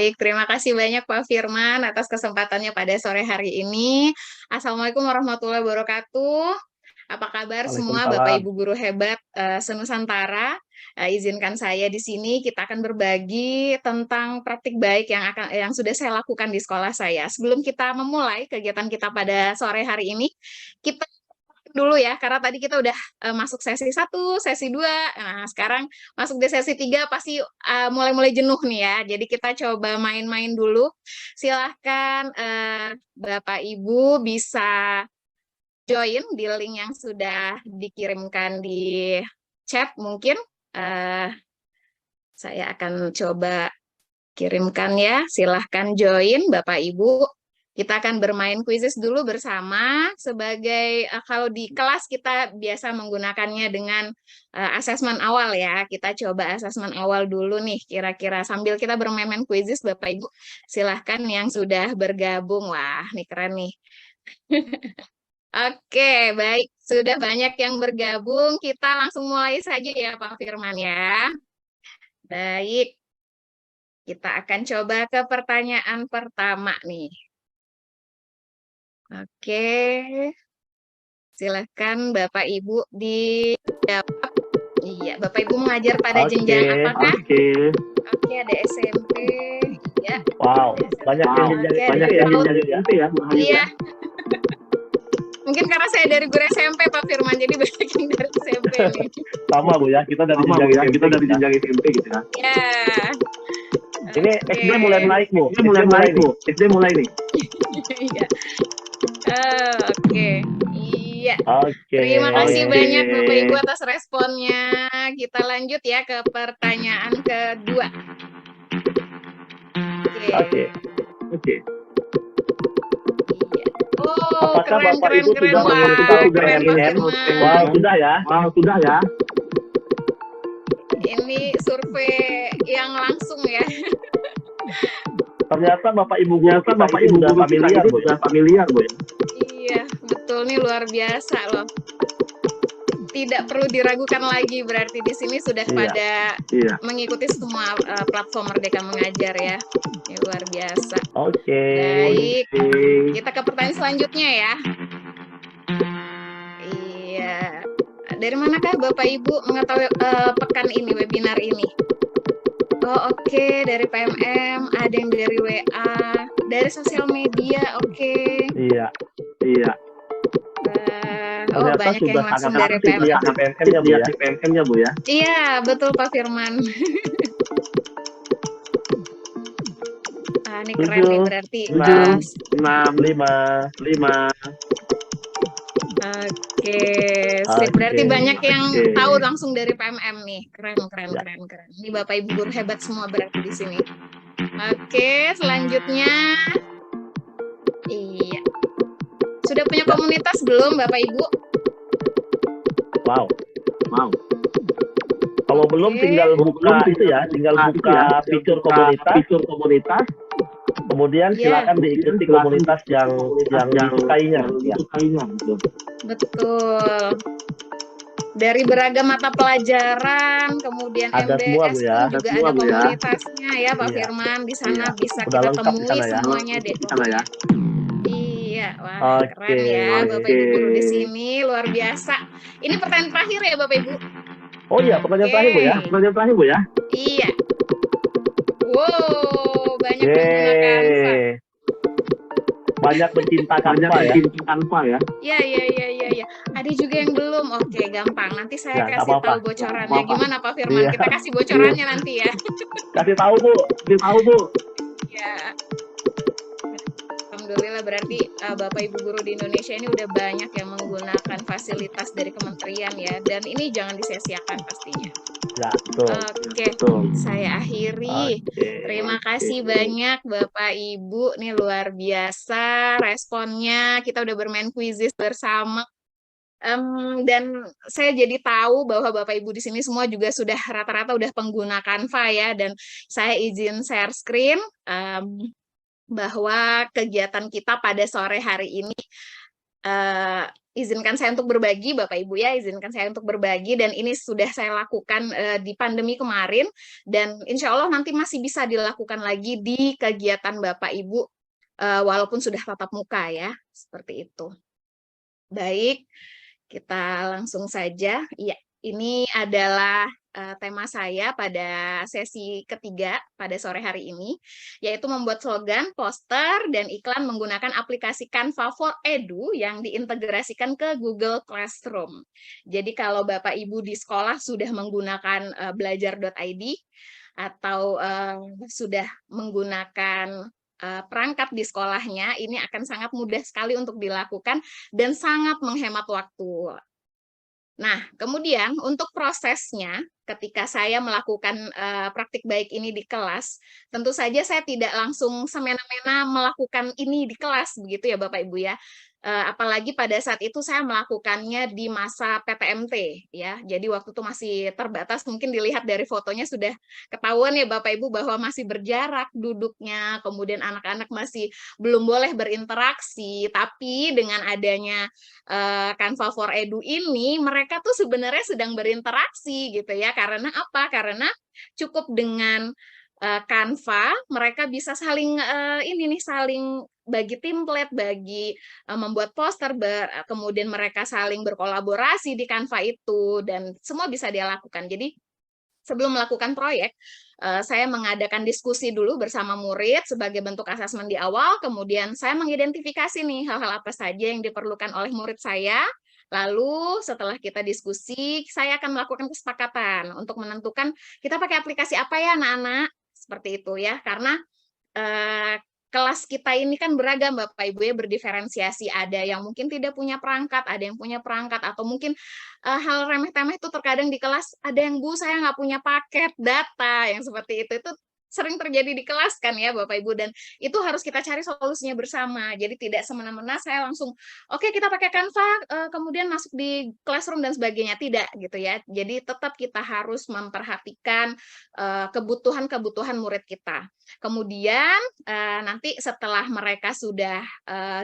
Baik, terima kasih banyak Pak Firman atas kesempatannya pada sore hari ini. Assalamualaikum warahmatullahi wabarakatuh. Apa kabar semua Bapak Waalaikumsalam. Ibu guru hebat senusantara? Izinkan saya di sini kita akan berbagi tentang praktik baik yang sudah saya lakukan di sekolah saya. Sebelum kita memulai kegiatan kita pada sore hari ini, kita dulu ya, karena tadi kita udah masuk sesi 1, sesi 2. Nah, sekarang masuk di sesi 3 pasti mulai-mulai jenuh nih ya. Jadi kita coba main-main dulu. Silahkan Bapak Ibu bisa join di link yang sudah dikirimkan di chat mungkin. Saya akan coba kirimkan ya. Silahkan join Bapak Ibu. Kita akan bermain kuisis dulu bersama sebagai kalau di kelas kita biasa menggunakannya dengan asesmen awal ya. Kita coba asesmen awal dulu nih kira-kira sambil kita bermain-main kuisis Bapak Ibu. Silahkan yang sudah bergabung. Wah, nih keren nih. Oke, baik. Sudah banyak yang bergabung. Kita langsung mulai saja ya Pak Firman ya. Baik. Kita akan coba ke pertanyaan pertama nih. Oke, silahkan Bapak Ibu dijawab. Iya, Bapak Ibu mengajar pada jenjang apakah? Oke, ada SMP. Ya. Wow, banyak yang jenjang SMP ya. Iya. Mungkin karena saya dari guru SMP Pak Firman, jadi banyak yang dari SMP nih. Sama Bu ya, kita dari jenjang SMP gitu ya. Ya. Ini SD mulai naik Bu. SD mulai nih. Iya. Oke. Iya. Oke. Terima kasih banyak Bapak Ibu atas responnya. Kita lanjut ya ke pertanyaan kedua. Oke. Iya. Oh, Apakah keren, Bapak keren, Ibu keren. sudah Wah, menginstal keren Pak PMN? Firman. Wow, sudah ya. Ini survei yang langsung ya. Ternyata Bapak Ibu guru kita ini sudah familiar Bu. Iya, betul nih luar biasa loh. Tidak perlu diragukan lagi berarti di sini sudah pada mengikuti semua platform Merdeka Mengajar ya. Ini luar biasa. Oke. Baik. Kita ke pertanyaan selanjutnya ya. Iya. Dari manakah Bapak Ibu mengetahui pekan ini, webinar ini? Oh, oke, dari PMM, ada yang dari WA, dari sosial media, oke. Iya. Oh, banyak yang langsung dari PMM ya Bu ya. Iya, betul Pak Firman. Ini keren nih berarti. 6, 5. Oke, sip. Berarti banyak yang tahu langsung dari PMM nih. Keren. Ini Bapak Ibu guru hebat semua berarti di sini. Oke, selanjutnya. Iya. Sudah punya komunitas belum Bapak Ibu? Wow. Kalau belum tinggal buka fitur komunitas. Kemudian silakan diikuti komunitas yang disukainya. Betul. Dari beragam mata pelajaran, kemudian ada MDS semua, Bu, ya. pun juga ada komunitasnya ya Pak Firman. Di sana bisa kita temui semuanya deh. Iya, wah keren ya Bapak Ibu guru di sini, luar biasa. Ini pertanyaan terakhir ya Bapak Ibu. Oh iya, pertanyaan terakhir Bu ya. Iya. Wow, banyak menggunakan Canva. Banyak mencinta Canva ya. Iya. Ada juga yang belum. Oke, gampang. Nanti saya kasih tahu bocorannya. Gimana Pak Firman? Kita kasih bocorannya nanti ya. Kasih tahu Bu. Ya. Alhamdulillah berarti Bapak Ibu guru di Indonesia ini udah banyak yang menggunakan fasilitas dari kementerian ya. Dan ini jangan disia-siakan pastinya. Ya, betul. Oke, saya akhiri. Terima kasih banyak Bapak Ibu, nih luar biasa responnya. Kita udah bermain kuisis bersama. Dan saya jadi tahu bahwa Bapak Ibu di sini semua juga sudah rata-rata udah pengguna Canva ya. Dan saya izin share screen bahwa kegiatan kita pada sore hari ini izinkan saya untuk berbagi, Bapak Ibu ya, izinkan saya untuk berbagi dan ini sudah saya lakukan di pandemi kemarin dan insya Allah nanti masih bisa dilakukan lagi di kegiatan Bapak Ibu walaupun sudah tatap muka ya, seperti itu. Baik, kita langsung saja. Iya, ini adalah tema saya pada sesi ketiga pada sore hari ini, yaitu membuat slogan, poster, dan iklan menggunakan aplikasi Canva for Edu yang diintegrasikan ke Google Classroom. Jadi kalau Bapak Ibu di sekolah sudah menggunakan belajar.id atau sudah menggunakan perangkat di sekolahnya, ini akan sangat mudah sekali untuk dilakukan dan sangat menghemat waktu. Nah, kemudian untuk prosesnya, ketika saya melakukan praktik baik ini di kelas, tentu saja saya tidak langsung semena-mena melakukan ini di kelas, begitu ya Bapak Ibu ya. Apalagi pada saat itu saya melakukannya di masa PTMT ya. Jadi waktu itu masih terbatas, mungkin dilihat dari fotonya sudah ketahuan ya Bapak Ibu bahwa masih berjarak duduknya, kemudian anak-anak masih belum boleh berinteraksi, tapi dengan adanya Canva for Edu ini mereka tuh sebenarnya sedang berinteraksi gitu ya. Karena apa? Karena cukup dengan Canva mereka bisa saling ini nih saling bagi template, bagi membuat poster, kemudian mereka saling berkolaborasi di Canva itu dan semua bisa dia lakukan. Jadi sebelum melakukan proyek, saya mengadakan diskusi dulu bersama murid sebagai bentuk asesmen di awal, kemudian saya mengidentifikasi nih hal-hal apa saja yang diperlukan oleh murid saya, lalu setelah kita diskusi, saya akan melakukan kesepakatan untuk menentukan kita pakai aplikasi apa ya anak-anak, seperti itu ya, karena kelas kita ini kan beragam Bapak Ibu ya, berdiferensiasi, ada yang mungkin tidak punya perangkat, ada yang punya perangkat, atau mungkin hal remeh-temeh itu terkadang di kelas ada yang Bu saya nggak punya paket data yang seperti itu sering terjadi di kelas kan ya Bapak Ibu dan itu harus kita cari solusinya bersama. Jadi tidak semena-mena saya langsung oke kita pakai Canva kemudian masuk di classroom dan sebagainya tidak gitu ya. Jadi tetap kita harus memperhatikan kebutuhan-kebutuhan murid kita. Kemudian nanti setelah mereka sudah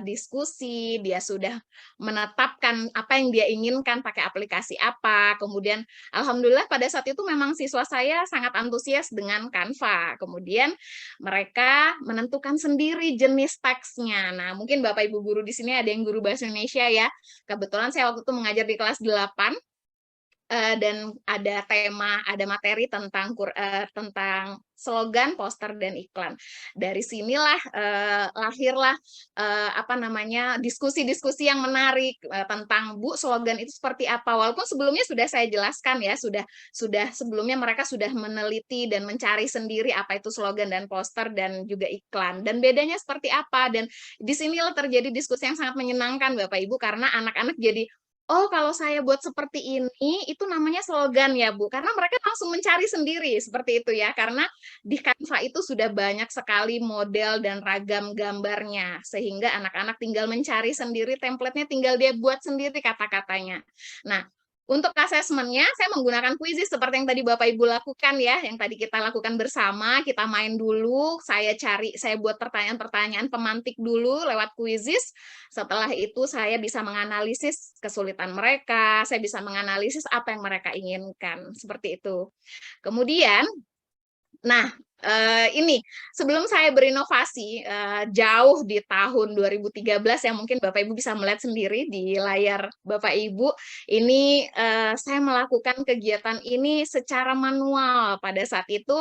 diskusi, dia sudah menetapkan apa yang dia inginkan pakai aplikasi apa. Kemudian alhamdulillah pada saat itu memang siswa saya sangat antusias dengan Canva. Kemudian mereka menentukan sendiri jenis teksnya. Nah, mungkin Bapak Ibu guru di sini ada yang guru bahasa Indonesia ya. Kebetulan saya waktu itu mengajar di kelas 8 dan ada tema, ada materi tentang slogan, poster, dan iklan. Dari sinilah lahirlah apa namanya diskusi-diskusi yang menarik tentang Bu slogan itu seperti apa. Walaupun sebelumnya sudah saya jelaskan ya, sudah sebelumnya mereka sudah meneliti dan mencari sendiri apa itu slogan dan poster dan juga iklan dan bedanya seperti apa. Dan di sinilah terjadi diskusi yang sangat menyenangkan Bapak Ibu karena anak-anak jadi oh, kalau saya buat seperti ini, itu namanya slogan ya, Bu. Karena mereka langsung mencari sendiri, seperti itu ya. Karena di Canva itu sudah banyak sekali model dan ragam gambarnya. Sehingga anak-anak tinggal mencari sendiri, template-nya tinggal dia buat sendiri kata-katanya. Nah, untuk asesmennya, saya menggunakan kuisis seperti yang tadi Bapak Ibu lakukan ya, yang tadi kita lakukan bersama, kita main dulu, saya buat pertanyaan-pertanyaan pemantik dulu lewat kuisis, setelah itu saya bisa menganalisis kesulitan mereka, saya bisa menganalisis apa yang mereka inginkan, seperti itu. Kemudian, nah, ini sebelum saya berinovasi jauh di tahun 2013 yang mungkin Bapak Ibu bisa melihat sendiri di layar Bapak Ibu, ini saya melakukan kegiatan ini secara manual. Pada saat itu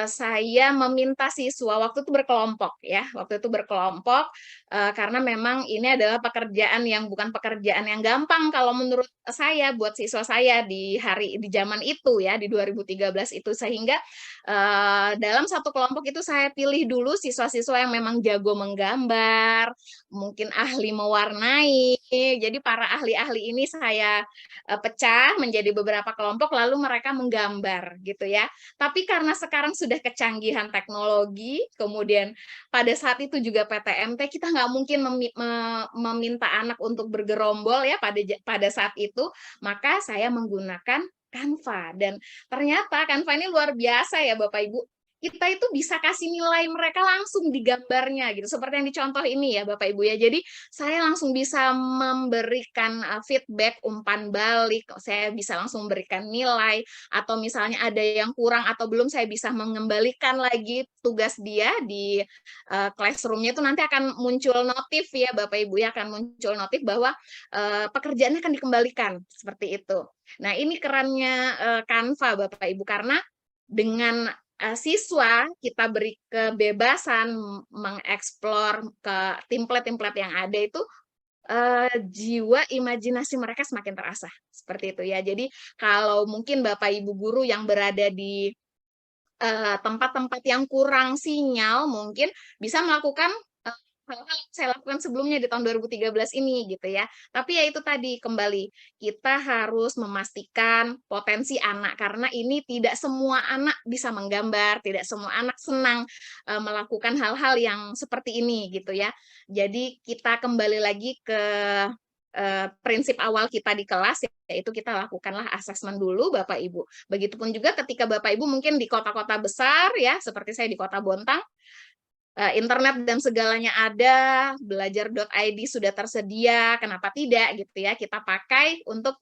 saya meminta siswa waktu itu berkelompok ya, waktu itu berkelompok karena memang ini adalah pekerjaan yang bukan pekerjaan yang gampang kalau menurut saya buat siswa saya di zaman itu ya di 2013 itu sehingga dalam satu kelompok itu saya pilih dulu siswa-siswa yang memang jago menggambar, mungkin ahli mewarnai. Jadi para ahli-ahli ini saya pecah menjadi beberapa kelompok lalu mereka menggambar gitu ya. Tapi karena sekarang sudah kecanggihan teknologi, kemudian pada saat itu juga PTMT kita nggak mungkin meminta anak untuk bergerombol ya pada saat itu, maka saya menggunakan Canva dan ternyata Canva ini luar biasa ya Bapak Ibu. kita itu bisa kasih nilai mereka langsung di gambarnya gitu. Seperti yang dicontoh ini ya Bapak Ibu ya. Jadi saya langsung bisa memberikan feedback, umpan balik, saya bisa langsung memberikan nilai, atau misalnya ada yang kurang atau belum, saya bisa mengembalikan lagi tugas dia di classroom-nya. Itu nanti akan muncul notif ya Bapak Ibu ya, akan muncul notif bahwa pekerjaannya akan dikembalikan seperti itu. Nah, ini kerannya Canva Bapak Ibu, karena dengan siswa kita beri kebebasan mengeksplor ke template-template yang ada itu, jiwa imajinasi mereka semakin terasah seperti itu ya. Jadi kalau mungkin Bapak Ibu guru yang berada di tempat-tempat yang kurang sinyal, mungkin bisa melakukan hal-hal yang saya lakukan sebelumnya di tahun 2013 ini gitu ya. Tapi ya itu tadi, kembali kita harus memastikan potensi anak, karena ini tidak semua anak bisa menggambar, tidak semua anak senang melakukan hal-hal yang seperti ini gitu ya. Jadi kita kembali lagi ke prinsip awal kita di kelas, yaitu kita lakukanlah asesmen dulu Bapak Ibu. Begitupun juga ketika Bapak Ibu mungkin di kota-kota besar ya, seperti saya di Kota Bontang, internet dan segalanya ada, belajar.id sudah tersedia, kenapa tidak gitu ya, kita pakai untuk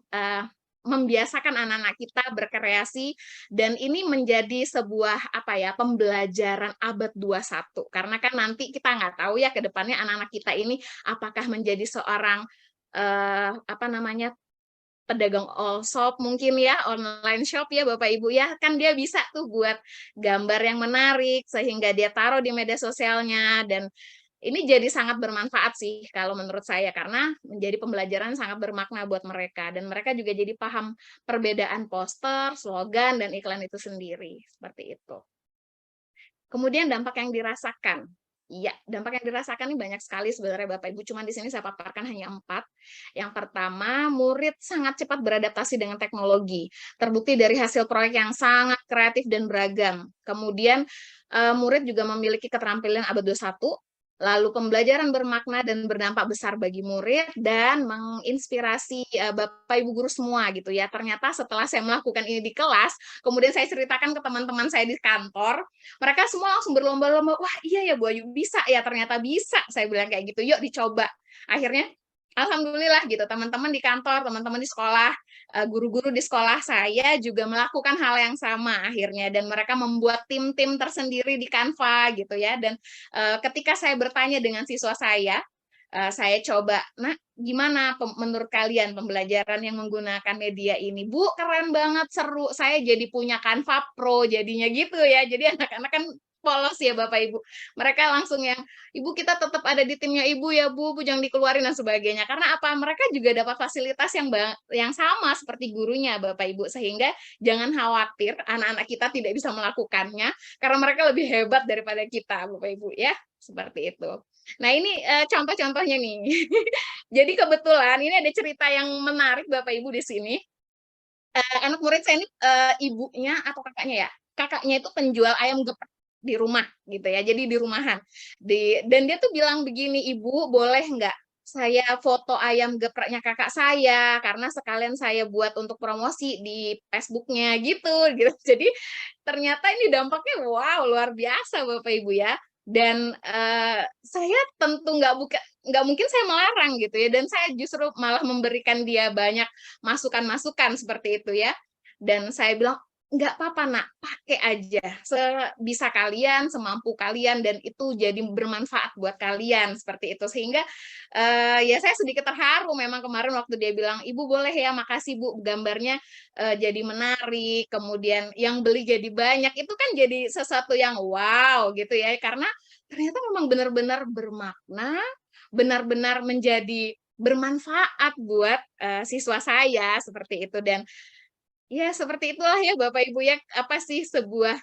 membiasakan anak-anak kita berkreasi, dan ini menjadi sebuah apa ya, pembelajaran abad 21. Karena kan nanti kita nggak tahu ya ke depannya anak-anak kita ini apakah menjadi seorang apa namanya, pedagang all shop mungkin ya, online shop ya Bapak Ibu ya, kan dia bisa tuh buat gambar yang menarik sehingga dia taruh di media sosialnya, dan ini jadi sangat bermanfaat sih kalau menurut saya, karena menjadi pembelajaran sangat bermakna buat mereka, dan mereka juga jadi paham perbedaan poster, slogan, dan iklan itu sendiri, seperti itu. Kemudian dampak yang dirasakan. Iya, dampak yang dirasakan ini banyak sekali sebenarnya Bapak Ibu, cuma di sini saya paparkan hanya 4. Yang pertama, murid sangat cepat beradaptasi dengan teknologi. Terbukti dari hasil proyek yang sangat kreatif dan beragam. Kemudian murid juga memiliki keterampilan abad 21, lalu pembelajaran bermakna dan berdampak besar bagi murid, dan menginspirasi Bapak Ibu guru semua gitu ya. Ternyata setelah saya melakukan ini di kelas, kemudian saya ceritakan ke teman-teman saya di kantor, mereka semua langsung berlomba-lomba, wah iya ya Bu Ayu, bisa ya, ternyata bisa, saya bilang kayak gitu, yuk dicoba. Akhirnya alhamdulillah gitu, teman-teman di kantor, teman-teman di sekolah, guru-guru di sekolah saya juga melakukan hal yang sama akhirnya, dan mereka membuat tim-tim tersendiri di Canva gitu ya. Dan ketika saya bertanya dengan siswa saya coba, nah gimana menurut kalian pembelajaran yang menggunakan media ini? Bu, keren banget, seru, saya jadi punya Canva Pro jadinya gitu ya. Jadi anak-anak kan polos ya Bapak Ibu. Mereka langsung yang, Ibu kita tetap ada di timnya Ibu ya Bu, Bu jangan dikeluarin dan sebagainya. Karena apa? Mereka juga dapat fasilitas yang sama seperti gurunya Bapak Ibu. Sehingga jangan khawatir anak-anak kita tidak bisa melakukannya, karena mereka lebih hebat daripada kita Bapak Ibu ya. Seperti itu. Nah ini contoh-contohnya nih. Jadi kebetulan ini ada cerita yang menarik Bapak Ibu di sini. Anak murid saya ini ibunya atau kakaknya ya, kakaknya itu penjual ayam geprek di rumah gitu ya, jadi di rumahan. Dan dia tuh bilang begini, Ibu boleh nggak saya foto ayam gepreknya kakak saya, karena sekalian saya buat untuk promosi di Facebooknya gitu, gitu. Jadi ternyata ini dampaknya wow luar biasa Bapak Ibu ya. Dan saya tentu nggak mungkin saya melarang gitu ya, dan saya justru malah memberikan dia banyak masukan-masukan seperti itu ya. Dan saya bilang, nggak apa-apa nak, pakai aja sebisa kalian, semampu kalian, dan itu jadi bermanfaat buat kalian seperti itu. Sehingga ya saya sedikit terharu memang kemarin waktu dia bilang, Ibu boleh ya, makasih Bu, gambarnya jadi menarik, kemudian yang beli jadi banyak, itu kan jadi sesuatu yang wow gitu ya, karena ternyata memang benar-benar bermakna, benar-benar menjadi bermanfaat buat siswa saya seperti itu. Dan ya seperti itulah ya Bapak Ibu ya, apa sih sebuah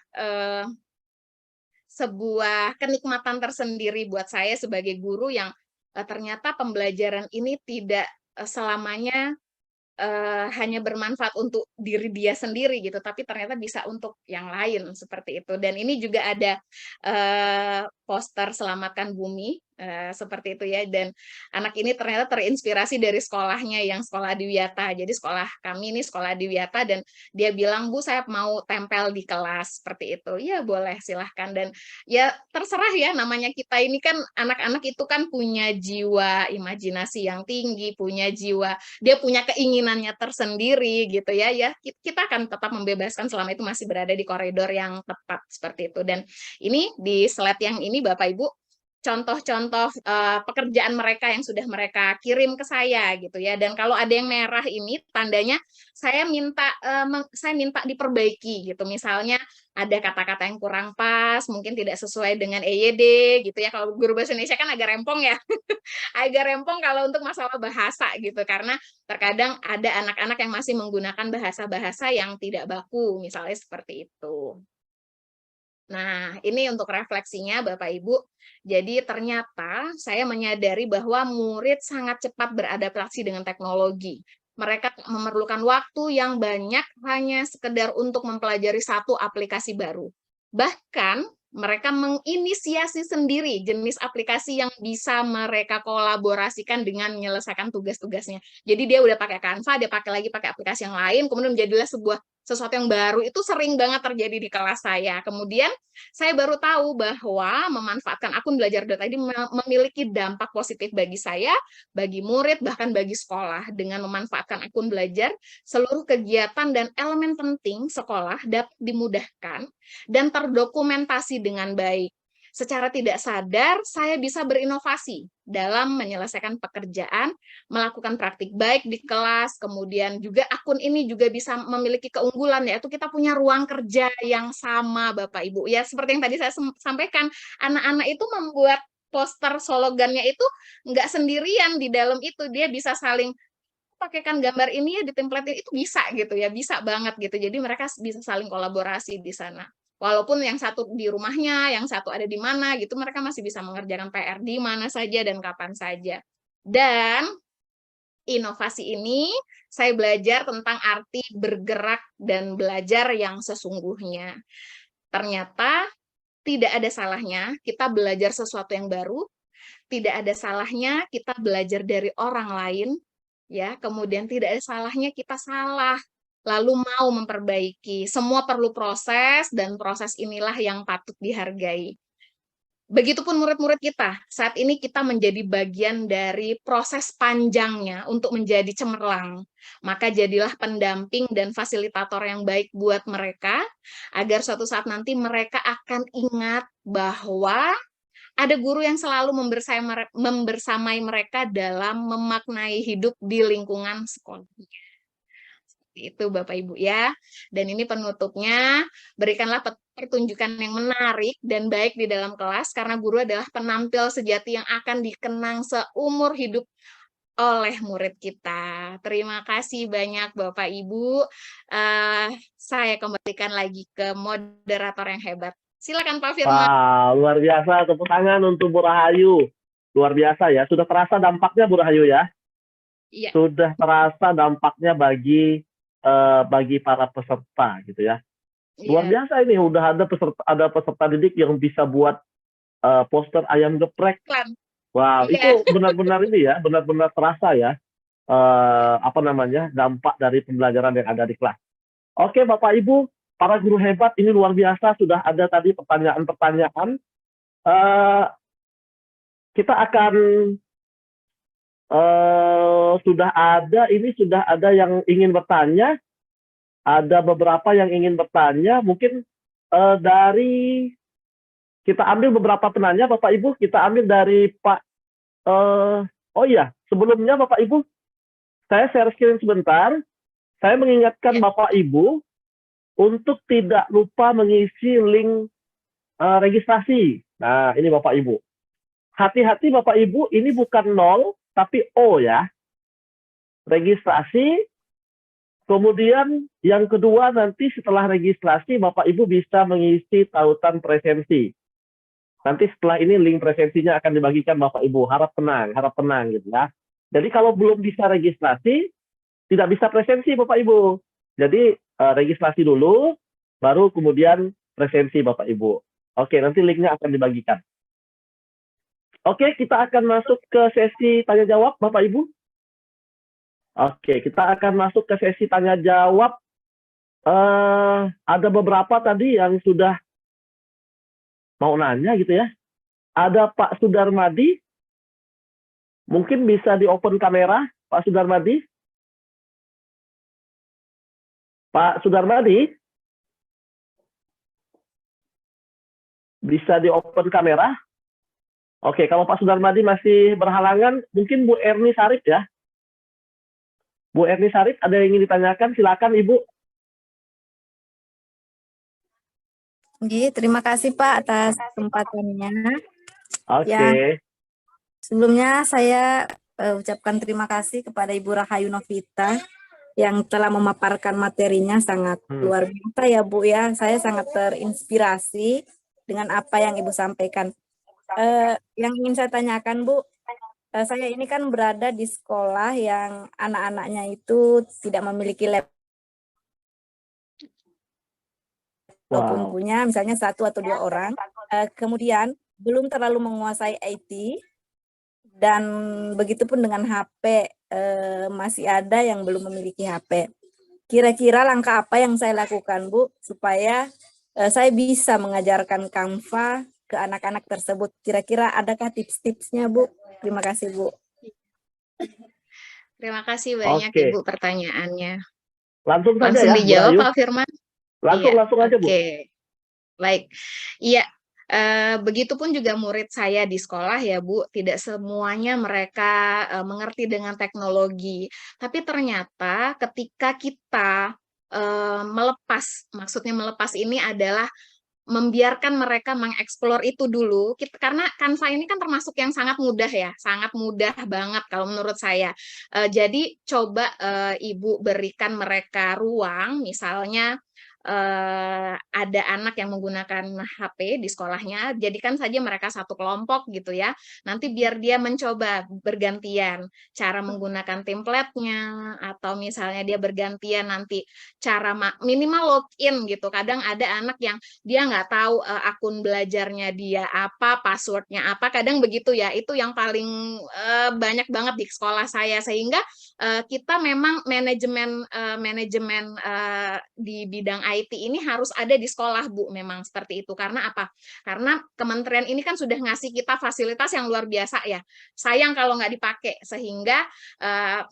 kenikmatan tersendiri buat saya sebagai guru yang ternyata pembelajaran ini tidak selamanya hanya bermanfaat untuk diri dia sendiri gitu, tapi ternyata bisa untuk yang lain seperti itu. Dan ini juga ada poster Selamatkan Bumi seperti itu ya, dan anak ini ternyata terinspirasi dari sekolahnya yang sekolah adiwiyata. Jadi sekolah kami ini sekolah adiwiyata dan dia bilang, "Bu, saya mau tempel di kelas," seperti itu. "Ya boleh, silahkan." Dan ya terserah ya, namanya kita ini kan anak-anak itu kan punya jiwa imajinasi yang tinggi, punya jiwa dia punya keinginannya tersendiri gitu ya, ya kita akan tetap membebaskan selama itu masih berada di koridor yang tepat, seperti itu. Dan ini di slide yang ini Bapak Ibu contoh-contoh, pekerjaan mereka yang sudah mereka kirim ke saya gitu ya, dan kalau ada yang merah ini tandanya saya minta diperbaiki gitu. Misalnya ada kata-kata yang kurang pas, mungkin tidak sesuai dengan EYD gitu ya, kalau guru bahasa Indonesia kan agak rempong ya, agak rempong kalau untuk masalah bahasa gitu, karena terkadang ada anak-anak yang masih menggunakan bahasa-bahasa yang tidak baku, misalnya seperti itu. Nah, ini untuk refleksinya Bapak Ibu. Jadi ternyata saya menyadari bahwa murid sangat cepat beradaptasi dengan teknologi. Mereka memerlukan waktu yang banyak hanya sekedar untuk mempelajari satu aplikasi baru. Bahkan mereka menginisiasi sendiri jenis aplikasi yang bisa mereka kolaborasikan dengan menyelesaikan tugas-tugasnya. Jadi dia udah pakai Canva, dia pakai lagi pakai aplikasi yang lain, kemudian menjadilah sesuatu yang baru. Itu sering banget terjadi di kelas saya. Kemudian saya baru tahu bahwa memanfaatkan akun belajar.id memiliki dampak positif bagi saya, bagi murid, bahkan bagi sekolah. Dengan memanfaatkan akun belajar, seluruh kegiatan dan elemen penting sekolah dapat dimudahkan dan terdokumentasi dengan baik. Secara tidak sadar, saya bisa berinovasi dalam menyelesaikan pekerjaan, melakukan praktik baik di kelas, kemudian juga akun ini juga bisa memiliki keunggulan, yaitu kita punya ruang kerja yang sama, Bapak Ibu. Ya, seperti yang tadi saya sampaikan, anak-anak itu membuat poster slogannya itu nggak sendirian di dalam itu, dia bisa saling pakaikan gambar ini ya di template itu bisa gitu ya, bisa banget gitu. Jadi mereka bisa saling kolaborasi di sana. Walaupun yang satu di rumahnya, yang satu ada di mana gitu, mereka masih bisa mengerjakan PR di mana saja dan kapan saja. Dan inovasi ini saya belajar tentang arti bergerak dan belajar yang sesungguhnya. Ternyata tidak ada salahnya kita belajar sesuatu yang baru, tidak ada salahnya kita belajar dari orang lain, ya, kemudian tidak ada salahnya kita salah, lalu mau memperbaiki. Semua perlu proses dan proses inilah yang patut dihargai. Begitupun murid-murid kita, saat ini kita menjadi bagian dari proses panjangnya untuk menjadi cemerlang. Maka jadilah pendamping dan fasilitator yang baik buat mereka, agar suatu saat nanti mereka akan ingat bahwa ada guru yang selalu membersamai mereka dalam memaknai hidup di lingkungan sekolah. Itu Bapak Ibu ya. Dan ini penutupnya, berikanlah pertunjukan yang menarik dan baik di dalam kelas, karena guru adalah penampil sejati yang akan dikenang seumur hidup oleh murid kita. Terima kasih banyak Bapak Ibu. Saya kembalikan lagi ke moderator yang hebat. Silakan Pak Firman. Wah, luar biasa. Tepuk tangan untuk Bu Rahayu. Luar biasa ya. Sudah terasa dampaknya Bu Rahayu ya? Iya. Sudah terasa dampaknya bagi para peserta gitu ya. Luar Iya. biasa ini. Udah ada peserta didik yang bisa buat poster ayam geprek. Wow, Iya. itu benar-benar ini ya, benar-benar terasa ya. Apa namanya, dampak dari pembelajaran yang ada di kelas. Oke, Bapak Ibu, para guru hebat, ini luar biasa. Sudah ada tadi pertanyaan-pertanyaan. Kita akan sudah ada yang ingin bertanya. Ada beberapa yang ingin bertanya. Mungkin dari kita ambil beberapa penanya, Bapak Ibu. Kita ambil dari Pak. Oh iya, sebelumnya Bapak Ibu, saya share screen sebentar. Saya mengingatkan Bapak Ibu untuk tidak lupa mengisi link registrasi. Nah, ini Bapak Ibu. Hati-hati Bapak Ibu, ini bukan 0, tapi O ya. Registrasi. Kemudian yang kedua nanti setelah registrasi, Bapak Ibu bisa mengisi tautan presensi. Nanti setelah ini link presensinya akan dibagikan Bapak Ibu. Harap tenang gitu ya. Jadi kalau belum bisa registrasi, tidak bisa presensi Bapak Ibu. Jadi registrasi dulu, baru kemudian presensi Bapak Ibu. Oke, nanti linknya akan dibagikan. Oke, kita akan masuk ke sesi tanya jawab, Bapak Ibu. Oke, kita akan masuk ke sesi tanya jawab. Ada beberapa tadi yang sudah mau nanya gitu ya. Ada Pak Sudarmadi, mungkin bisa di open kamera, Pak Sudarmadi. Pak Sudarmadi, bisa di open kamera. Oke, kalau Pak Sudarmadi masih berhalangan, mungkin Bu Erni Sarip ya. Bu Erni Sarip, ada yang ingin ditanyakan? Silakan Ibu. Terima kasih Pak atas kesempatannya. Oke. Sebelumnya saya ucapkan terima kasih kepada Ibu Rahayu Novita yang telah memaparkan materinya sangat luar biasa ya Bu ya. Saya sangat terinspirasi dengan apa yang Ibu sampaikan. Yang ingin saya tanyakan Bu, saya ini kan berada di sekolah yang anak-anaknya itu tidak memiliki laptop. Walaupun punya misalnya 1 atau 2 orang, kemudian belum terlalu menguasai IT, dan begitupun dengan HP, masih ada yang belum memiliki HP. Kira-kira langkah apa yang saya lakukan Bu, supaya saya bisa mengajarkan Canva ke anak-anak tersebut? Kira-kira adakah tips-tipsnya Bu? Terima kasih Bu. Terima kasih banyak Ibu pertanyaannya. Langsung saja Langsung ya, dijawab Bu Rahayu. Pak Firman? Langsung aja Bu. Oke. Baik. Iya, begitupun juga murid saya di sekolah ya Bu, tidak semuanya mereka mengerti dengan teknologi. Tapi ternyata ketika kita melepas, maksudnya melepas ini adalah membiarkan mereka mengeksplor itu dulu, karena Canva ini kan termasuk yang sangat mudah ya, sangat mudah banget kalau menurut saya. Jadi coba Ibu berikan mereka ruang, misalnya ada anak yang menggunakan HP di sekolahnya, jadikan saja mereka satu kelompok gitu ya. Nanti biar dia mencoba bergantian cara menggunakan template-nya, atau misalnya dia bergantian nanti cara minimal login gitu. Kadang ada anak yang dia nggak tahu akun belajarnya dia apa, passwordnya apa, kadang begitu ya. Itu yang paling banyak banget di sekolah saya, sehingga kita memang manajemen di bidang IT ini harus ada di sekolah Bu, memang seperti itu. Karena apa? Karena kementerian ini kan sudah ngasih kita fasilitas yang luar biasa ya. Sayang kalau nggak dipakai, sehingga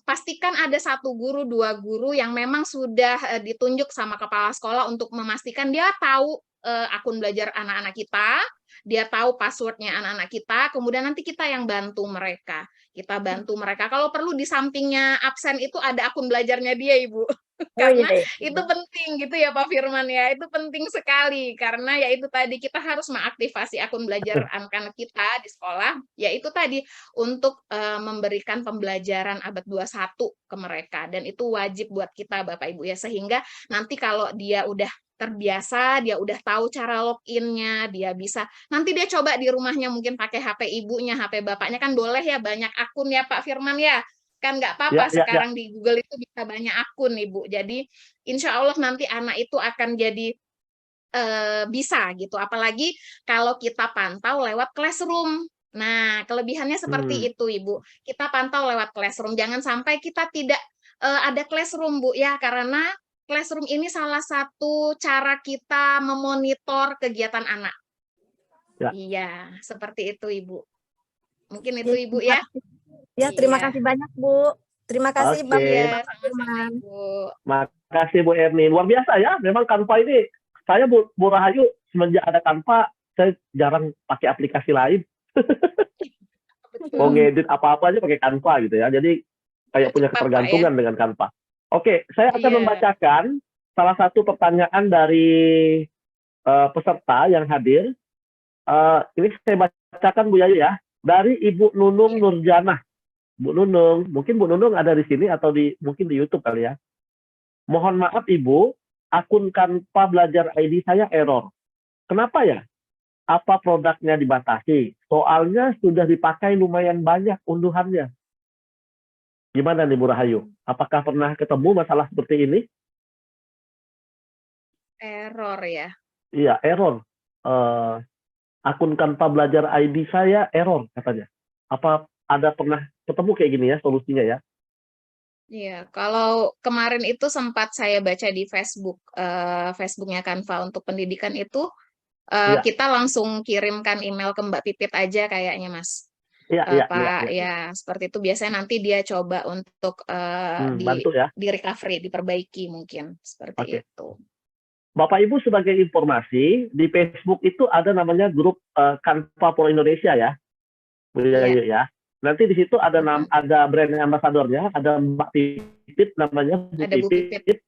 pastikan ada 1 guru, 2 guru yang memang sudah ditunjuk sama kepala sekolah untuk memastikan dia tahu akun belajar anak-anak kita, dia tahu passwordnya anak-anak kita, kemudian nanti kita yang bantu mereka. Kita bantu mereka. Kalau perlu di sampingnya absen itu ada akun belajarnya dia, Ibu. Karena itu penting gitu ya Pak Firman ya. Itu penting sekali karena ya itu tadi kita harus mengaktifasi akun belajar anak-anak kita di sekolah, yaitu tadi untuk memberikan pembelajaran abad 21 ke mereka, dan itu wajib buat kita Bapak Ibu ya, sehingga nanti kalau dia udah terbiasa, dia udah tahu cara login-nya, dia bisa nanti dia coba di rumahnya mungkin pakai HP ibunya, HP bapaknya, kan boleh ya, banyak akun ya Pak Firman ya. Kan nggak apa-apa sekarang di Google itu bisa banyak akun Ibu. Jadi insya Allah nanti anak itu akan jadi bisa gitu. Apalagi kalau kita pantau lewat classroom. Nah, kelebihannya seperti itu Ibu. Kita pantau lewat classroom. Jangan sampai kita tidak ada classroom Bu ya, karena classroom ini salah satu cara kita memonitor kegiatan anak. Ya. Iya, seperti itu Ibu. Mungkin itu Ibu ya. Ya, terima kasih banyak Bu. Terima kasih Bang Bapak Firman. Makasih Bu Erni. Luar biasa ya. Memang Canva ini, saya Bu Rahayu semenjak ada Canva, saya jarang pakai aplikasi lain. Mau ngedit apa-apa aja pakai Canva gitu ya. Jadi kayak punya ketergantungan dengan Canva. Oke, saya akan membacakan salah satu pertanyaan dari peserta yang hadir. Ini saya bacakan Bu Yayu ya. Dari Ibu Nunung Nurjanah. Bu Nunung, mungkin Bu Nunung ada di sini atau mungkin di YouTube kali ya. Mohon maaf Ibu, akun Canva Belajar ID saya error. Kenapa ya? Apa produknya dibatasi? Soalnya sudah dipakai lumayan banyak unduhannya. Gimana nih Bu Rahayu? Apakah pernah ketemu masalah seperti ini? Error ya? Iya, error. akun Canva Belajar ID saya error katanya. Apa ada pernah ketemu kayak gini ya solusinya ya? Iya, kalau kemarin itu sempat saya baca di Facebook, Facebooknya Canva untuk pendidikan itu, Iya, kita langsung kirimkan email ke Mbak Pipit aja kayaknya, Mas. iya, iya, iya, Pak, iya, iya. ya seperti itu biasanya nanti dia coba untuk, Bantu ya. di recovery, diperbaiki mungkin, seperti Oke. itu. Bapak Ibu sebagai informasi, di Facebook itu ada namanya grup Canva for Indonesia ya, Bu Iya, Yayu ya. Nanti di situ ada mhm, ada brand ambassadornya, ada Mbak Pipit namanya Bu ada Bu Pipit, Pipit.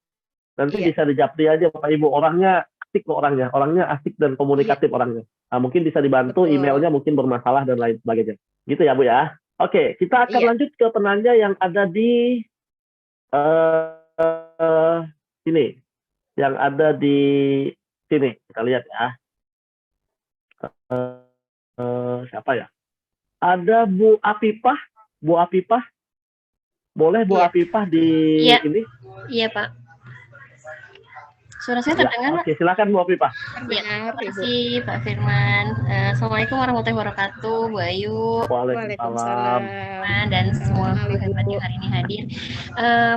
Nanti iya bisa dijapri aja Bapak Ibu, orangnya asik kok orangnya asik dan iya, komunikatif orangnya. Nah, mungkin bisa dibantu, betul, emailnya mungkin bermasalah dan lain sebagainya. Gitu ya Bu ya. Oke, kita akan iya, lanjut ke penanya yang ada di uh, sini, yang ada di sini. Kita lihat ya. Siapa ya? Ada Bu Apipah. Bu Apipah, boleh Bu iya. Apipah di Iya, ini? iya Pak. Suara saya Ya, terdengar, Pak? oke, silakan Bu Apipah. Ya, Terdengar, terima Ibu. kasih Pak Firman. Assalamualaikum warahmatullahi wabarakatuh, Bu Ayu, Waalaikumsalam. Waalaikumsalam. dan Salam semua kenal, Bu Ibu. hebat yang hari ini hadir.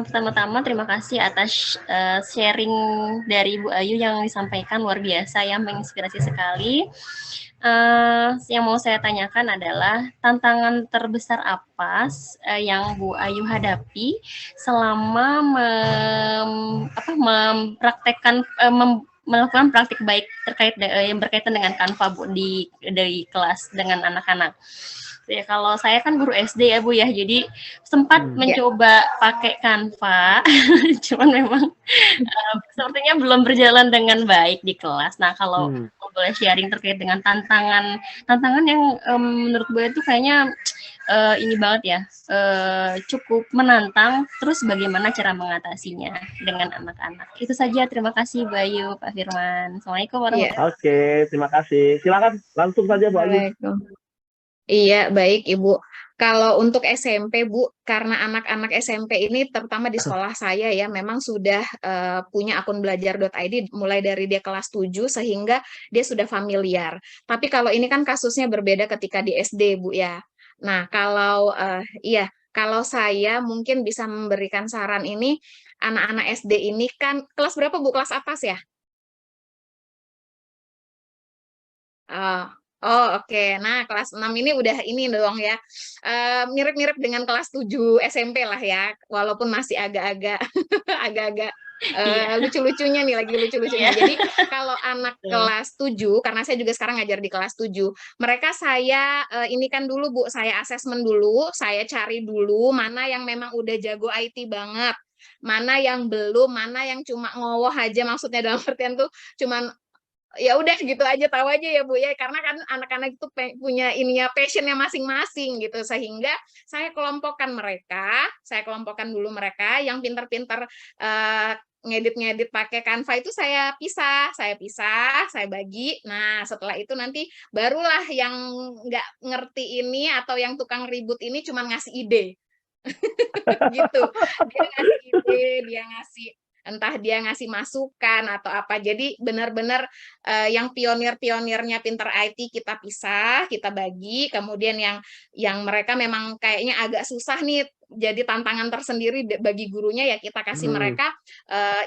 Pertama-tama terima kasih atas sharing dari Bu Ayu yang disampaikan luar biasa ya, menginspirasi sekali. Yang mau saya tanyakan adalah tantangan terbesar apa yang Bu Ayu hadapi selama mempraktekkan melakukan praktik baik terkait yang berkaitan dengan Canva Bu dari kelas dengan anak-anak. Ya, kalau saya kan guru SD ya Bu ya, jadi sempat Ya, mencoba pakai Canva, cuman memang sepertinya belum berjalan dengan baik di kelas. Nah, kalau boleh sharing terkait dengan tantangan yang menurut gue itu kayaknya ini banget ya, cukup menantang. Terus bagaimana cara mengatasinya dengan anak-anak? Itu saja. Terima kasih, Bayu, Pak Firman. Assalamualaikum warahmatullahi iya. wabarakatuh. Oke, terima kasih. Silakan langsung saja Bu Ayu. Waalaikumsalam. Iya, baik Ibu. Kalau untuk SMP, Bu, karena anak-anak SMP ini terutama di sekolah saya ya, memang sudah punya akun belajar.id mulai dari dia kelas 7 sehingga dia sudah familiar. Tapi kalau ini kan kasusnya berbeda ketika di SD, Bu ya. Nah, kalau iya, kalau saya mungkin bisa memberikan saran ini, anak-anak SD ini kan kelas berapa, Bu? Kelas atas ya? Oh, oh oke. Nah, kelas 6 ini udah ini dong ya, mirip-mirip dengan kelas 7 SMP lah ya, walaupun masih agak-agak agak-agak, Iya, lucu-lucunya nih, lagi iya. lucu-lucunya. Jadi kalau anak kelas 7, karena saya juga sekarang ngajar di kelas 7, mereka saya, ini kan dulu Bu, saya asesmen dulu, saya cari dulu mana yang memang udah jago IT banget, mana yang belum, mana yang cuma ngowoh aja, maksudnya dalam artian tuh cuman ya udah gitu aja, tahu aja ya Bu ya, karena kan anak-anak itu punya ininya, passion-nya masing-masing gitu, sehingga saya kelompokkan dulu mereka yang pinter-pinter ngedit-ngedit pakai Canva itu saya bagi. Nah, setelah itu nanti barulah yang nggak ngerti ini atau yang tukang ribut ini cuman ngasih ide. Gitu. Dia ngasih ide, dia ngasih entah dia ngasih masukan atau apa. Jadi benar-benar yang pionir-pionirnya pinter IT kita pisah, kita bagi, kemudian yang mereka memang kayaknya agak susah nih jadi tantangan tersendiri bagi gurunya ya kita kasih mereka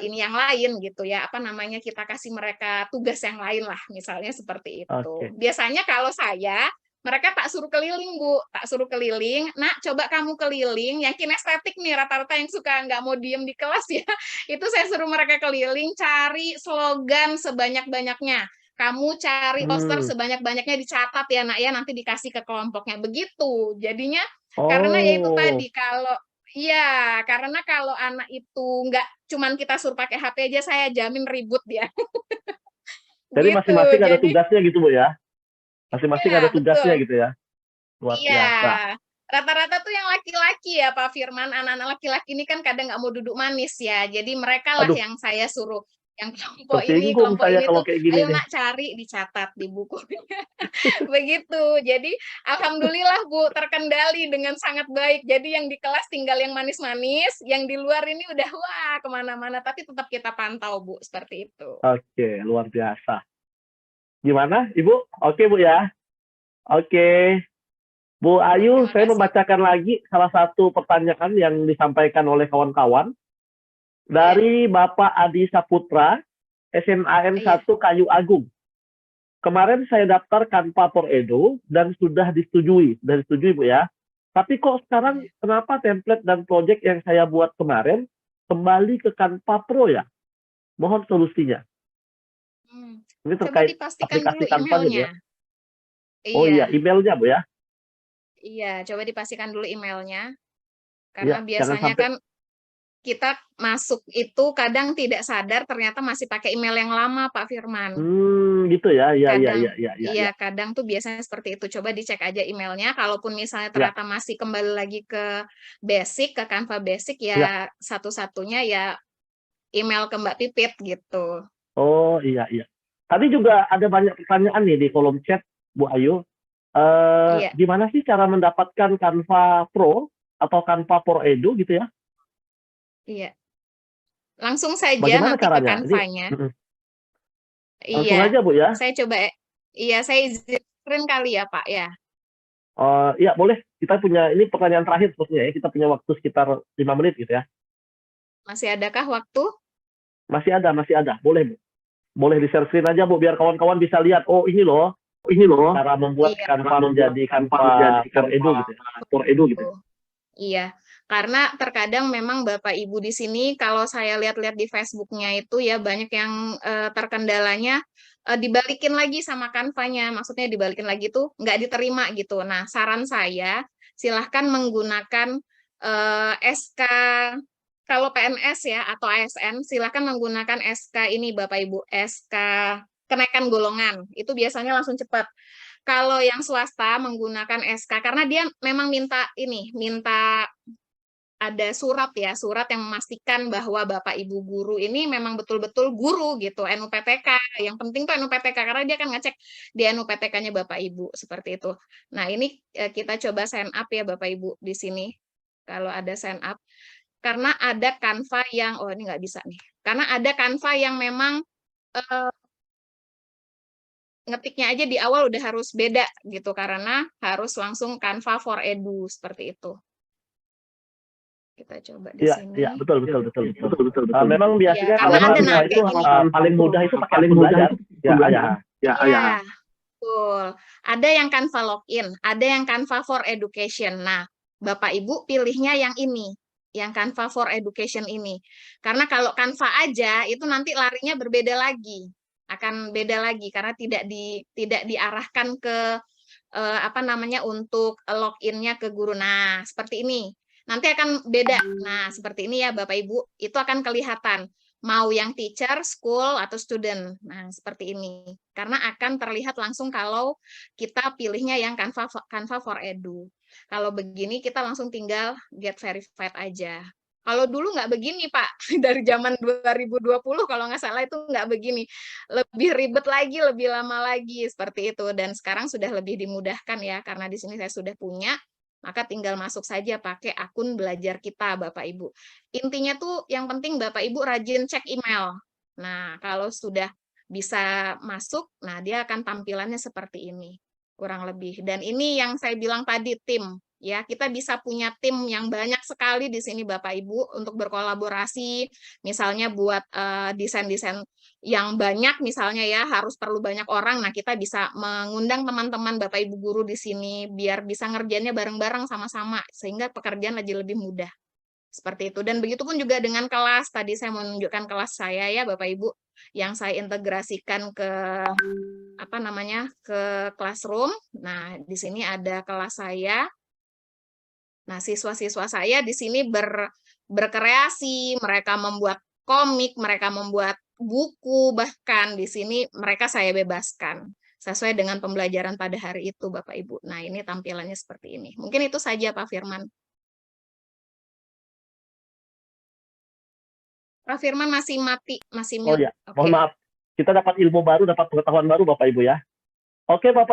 ini yang lain gitu ya, apa namanya, kita kasih mereka tugas yang lain lah, misalnya seperti itu. Oke. Biasanya kalau saya mereka tak suruh keliling, Bu, tak suruh keliling. Nak, coba kamu keliling, yang kinestetik nih, rata-rata yang suka nggak mau diem di kelas ya. Itu saya suruh mereka keliling, cari slogan sebanyak-banyaknya. Kamu cari poster sebanyak-banyaknya, dicatat ya nak ya, nanti dikasih ke kelompoknya. Begitu. Jadinya, karena ya itu Oh, tadi, kalau iya, karena kalau anak itu nggak cuman kita suruh pakai HP aja, saya jamin ribut dia. jadi Gitu. masing-masing ada Jadi, tugasnya gitu Bu ya? Masing-masing ada ya tugasnya betul. gitu ya? Luar Iya, biasa. rata-rata tuh yang laki-laki ya Pak Firman, anak-anak laki-laki ini kan kadang nggak mau duduk manis ya, jadi mereka lah Aduh, yang saya suruh, yang tersinggung kelompok saya ini kalau tuh, kayak gini ayo nih. nak cari, dicatat di buku. Begitu, jadi alhamdulillah Bu, terkendali dengan sangat baik, jadi yang di kelas tinggal yang manis-manis, yang di luar ini udah wah kemana-mana, tapi tetap kita pantau Bu, seperti itu. Oke, luar biasa. Gimana, Ibu? Oke, Bu ya. Oke. Bu Ayu, Terima saya kasih. membacakan lagi salah satu pertanyaan yang disampaikan oleh kawan-kawan dari Bapak Adi Saputra, SMAN 1 Kayu Agung. Kemarin saya daftar Canva for Edu dan sudah disetujui, Bu ya. Tapi kok sekarang kenapa template dan project yang saya buat kemarin kembali ke Canva Pro ya? Mohon solusinya. Ini Coba terkait dipastikan dulu aplikasi Canva gitu ya. emailnya. Oh iya, Iya, emailnya Bu ya. iya. Coba dipastikan dulu emailnya. Iya, Karena jangan biasanya sampai kan kita masuk itu kadang tidak sadar ternyata masih pakai email yang lama, Pak Firman. gitu ya. Iya, iya, Kadang, iya, iya, iya. iya, kadang tuh biasanya seperti itu. Coba dicek aja emailnya. Kalaupun misalnya Ya, ternyata masih kembali lagi ke basic, ke Canva basic, ya. ya satu-satunya ya email ke Mbak Pipit gitu. Oh iya, iya. Tadi juga ada banyak pertanyaan nih di kolom chat, Bu Ayu. Iya, Gimana sih cara mendapatkan Canva Pro atau Canva for Edu gitu ya? iya. Langsung saja Bagaimana nanti ke caranya? Ini Canva-nya. langsung Iya, aja Bu ya. saya coba, iya, saya izin screen kali ya Pak ya. Iya boleh. Kita punya ini pertanyaan terakhir sepertinya ya. Kita punya waktu sekitar 5 menit gitu ya. Masih adakah waktu? Masih ada, masih ada. Boleh Bu. Boleh di-share screen aja Bu biar kawan-kawan bisa lihat. Oh ini loh cara membuat Iya, Canva menjadi Canva for Edu gitu ya. iya. Karena terkadang memang Bapak Ibu di sini kalau saya lihat-lihat di Facebook-nya itu ya banyak yang terkendalanya dibalikin lagi sama Canva-nya. Maksudnya dibalikin lagi tuh nggak diterima gitu. Nah, saran saya silahkan menggunakan SK kalau PNS ya atau ASN silahkan menggunakan SK ini Bapak Ibu, SK kenaikan golongan. Itu biasanya langsung cepat. Kalau yang swasta menggunakan SK karena dia memang minta ada surat ya, surat yang memastikan bahwa Bapak Ibu guru ini memang betul-betul guru gitu, NUPTK. Yang penting tuh NUPTK karena dia akan ngecek di NUPTK-nya Bapak Ibu seperti itu. Nah, ini kita coba sign up ya Bapak Ibu di sini. Kalau ada sign up karena ada Canva yang oh ini nggak bisa nih. Karena ada Canva yang memang ngetiknya aja di awal udah harus beda gitu karena harus langsung Canva for Edu seperti itu. Kita coba di Iya, sini. iya, betul. Memang biasanya kalau karena ada Canva nanti itu paling mudah itu pakai akun belajar. Iya, betul. Ada yang Canva login, ada yang Canva for Education. Nah, Bapak Ibu pilihnya yang ini, yang Canva for Education ini. Karena kalau Canva aja itu nanti larinya berbeda lagi, akan beda lagi karena tidak diarahkan ke apa namanya untuk login-nya ke guru. Nah, seperti ini. Nanti akan beda. Nah, seperti ini ya Bapak Ibu, itu akan kelihatan mau yang teacher, school, atau student. Nah, seperti ini. Karena akan terlihat langsung kalau kita pilihnya yang Canva for Edu. Kalau begini, kita langsung tinggal get verified aja. Kalau dulu nggak begini, Pak. Dari zaman 2020, kalau nggak salah itu nggak begini. Lebih ribet lagi, lebih lama lagi, seperti itu. Dan sekarang sudah lebih dimudahkan ya, karena di sini saya sudah punya, maka tinggal masuk saja pakai akun belajar kita, Bapak Ibu. Intinya tuh yang penting Bapak Ibu rajin cek email. Nah, kalau sudah bisa masuk, nah dia akan tampilannya seperti ini, kurang lebih. Dan ini yang saya bilang tadi tim, ya kita bisa punya tim yang banyak sekali di sini Bapak Ibu untuk berkolaborasi, misalnya buat desain-desain yang banyak misalnya ya harus perlu banyak orang. Nah, kita bisa mengundang teman-teman Bapak Ibu guru di sini biar bisa ngerjainnya bareng-bareng sama-sama sehingga pekerjaan jadi lebih mudah. Seperti itu. Dan begitu pun juga dengan kelas. Tadi saya menunjukkan kelas saya ya Bapak Ibu yang saya integrasikan ke apa namanya? Ke Classroom. Nah, di sini ada kelas saya. Nah, siswa-siswa saya di sini berkreasi, mereka membuat komik, mereka membuat buku, bahkan di sini mereka saya bebaskan sesuai dengan pembelajaran pada hari itu, Bapak Ibu. Nah, ini tampilannya seperti ini. Mungkin itu saja, Pak Firman. Pak Firman masih mati, masih Oh mute. ya, mohon maaf. Kita dapat ilmu baru, dapat pengetahuan baru Bapak Ibu ya. Oke Bapak